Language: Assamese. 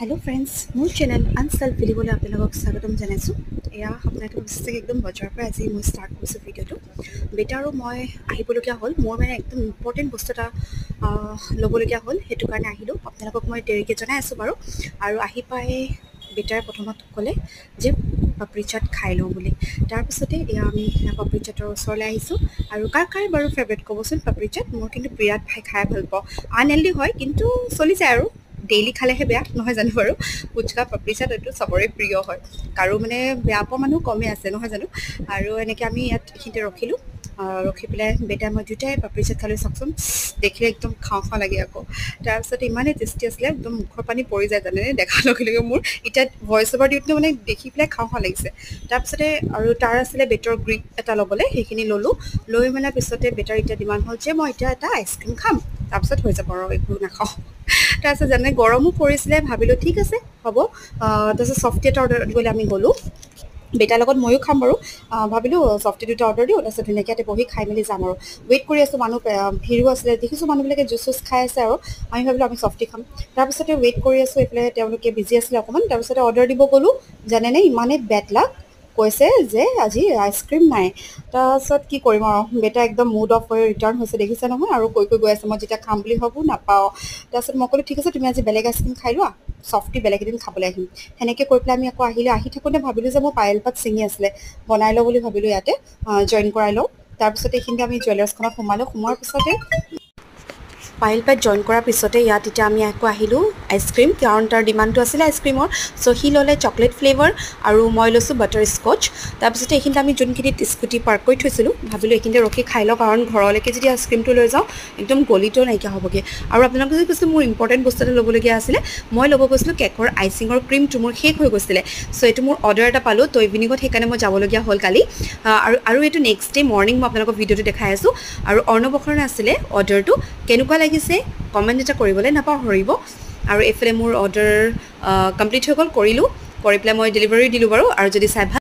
हेलो फ्रेंड्स मोर चैनल अनसेल्फ विलिबले आपलोगक स्वागतम जानाइछु या आपनाक बिस्ताक एकदम बजार पर আজি মই স্টার্ট কৰিছো ভিডিওটো বেটা আৰু মই আহিবলগিয়া হ'ল মোৰ মানে একদম ইম্পৰ্টেন্ট বস্তু এটা লবলগিয়া হ'ল হেতু কাৰণে আহিলো আপোনালোকক মই দেৰিকে জনাই আছো বাৰু আৰু আহি পাই বেটাৰ প্ৰথমত ক'লে যে পাপৰি চাট খাই লওঁ বুলি তাৰ পিছতে এয়া আমি পাপৰি চাটৰ ওচৰলৈ আহিছো আৰু কাৰ বাৰু ফেভাৰিট ক'বচোন পাপৰি চাট মোৰ কিন্তু বিৰাট খাই ভাল পাওঁ আনহেল্ডি হয় কিন্তু চলি যায় আৰু डेली खालेহে বেয়া নহয় জানো বাৰু ফুচকা পাপৰি চাট এইটো সবৰে প্ৰিয় হয় কাৰো মানে বেয়া পোৱা মানুহ কমে আছে নহয় জানো আৰু এনেকৈ আমি ইয়াত এইখিনিতে ৰখিলোঁ ৰখি পেলাই বেটা মই দুটাই পাপৰি চাট খালোঁ চাওকচোন দেখিলে একদম খাওঁ লাগে আকৌ তাৰপিছতে ইমানেই টেষ্টি আছিলে একদম মুখৰ পানী পৰি যায় জানেনে দেখাৰ লগে লগে মোৰ এতিয়া ভইচ অভাৰ দিওঁতে মানে দেখি পেলাই খাওঁ লাগিছে তাৰপিছতে আৰু তাৰ আছিলে বেটৰ গ্ৰিপ এটা ল'বলৈ সেইখিনি ল'লোঁ লৈ মানে পিছতে বেটাৰ এতিয়া ডিমাণ্ড হ'ল যে মই এতিয়া এটা আইচক্ৰীম খাম তাৰপিছত হৈ যাব আৰু একো নাখাওঁ তাৰপিছত যেনে গৰমো পৰিছিলে ভাবিলোঁ ঠিক আছে হ'ব তাৰপিছত চফটি এটা অৰ্ডাৰ দিবলৈ আমি গ'লোঁ বেটাৰ লগত ময়ো খাম বাৰু ভাবিলোঁ চফটি দুটা অৰ্ডাৰ দিওঁ তাৰপিছত ধুনীয়াকৈ বহি খাই মেলি যাম আৰু ৱেইট কৰি আছোঁ মানুহ ভিৰো আছিলে দেখিছোঁ মানুহবিলাকে জুচ চুচ খাই আছে আৰু আমি ভাবিলোঁ আমি চফটি খাম তাৰপিছতে ৱেইট কৰি আছোঁ এইফালে তেওঁলোকে বিজি আছিলে অকণমান তাৰপিছতে অৰ্ডাৰ দিব গ'লোঁ জানেনে ইমানেই বেড লাক কৈছে যে আজি আইচক্ৰীম নাই তাৰপিছত কি কৰিম আৰু বেটা একদম মুড অফ হৈ ৰিটাৰ্ণ হৈছে দেখিছে নহয় আৰু কৈ গৈ আছে মই যেতিয়া খাম বুলি ভাবোঁ নাপাওঁ তাৰপিছত মই ক'লোঁ ঠিক আছে তুমি আজি বেলেগ আইচক্ৰীম খাই লোৱা চফটি বেলেগ এদিন খাবলৈ আহিম সেনেকৈ কৈ পেলাই আমি আকৌ আহি থাকোঁতে ভাবিলোঁ যে মোৰ পায়েল পাত ছিঙি আছিলে বনাই লওঁ বুলি ভাবিলোঁ ইয়াতে জইন কৰাই লওঁ তাৰপিছতে এইখিনিতে আমি জুৱেলাৰ্ছখনত সোমোৱাৰ পিছতে পায়েল পাত জইন কৰাৰ পিছতে ইয়াত এতিয়া আমি আকৌ আহিলোঁ আইচক্ৰীম কাৰণ তাৰ ডিমাণ্ডটো আছিলে আইচক্ৰীমৰ চ' সি ল'লে চকলেট ফ্লেভাৰ আৰু মই লৈছোঁ বাটাৰ স্কচ তাৰপিছতে এইখিনিতে আমি যোনখিনিত স্কুটি পাৰ্ক কৰি থৈছিলোঁ ভাবিলোঁ এইখিনিতে ৰখি খাই লওঁ কাৰণ ঘৰলৈকে যদি আইচক্ৰীমটো লৈ যাওঁ একদম গলিটোও নাইকিয়া হ'বগৈ আৰু আপোনালোকে যদি কৈছোঁ মোৰ ইম্পৰ্টেণ্ট বস্তু এটা ল'বলগীয়া আছিলে মই ল'ব গৈছিলোঁ কেকৰ আইচিঙৰ ক্ৰীমটো মোৰ শেষ হৈ গৈছিলে চ' এইটো মোৰ অৰ্ডাৰ এটা পালোঁ ত' ইভিনিঙত সেইকাৰণে মই যাবলগীয়া হ'ল কালি আৰু এইটো নেক্সট ডে মৰ্ণিং মই আপোনালোকক ভিডিঅ'টো দেখাই আছোঁ আৰু অৰ্ণৱৰ কাৰণে আছিলে অৰ্ডাৰটো কেনেকুৱা লাগিছে কমেণ্ট এটা কৰিবলৈ নাপাহৰিব আৰু এইফালে মোৰ অৰ্ডাৰ কমপ্লিট হৈ গ'ল কৰি পেলাই মই ডেলিভাৰী দিলোঁ বাৰু আৰু যদি চাই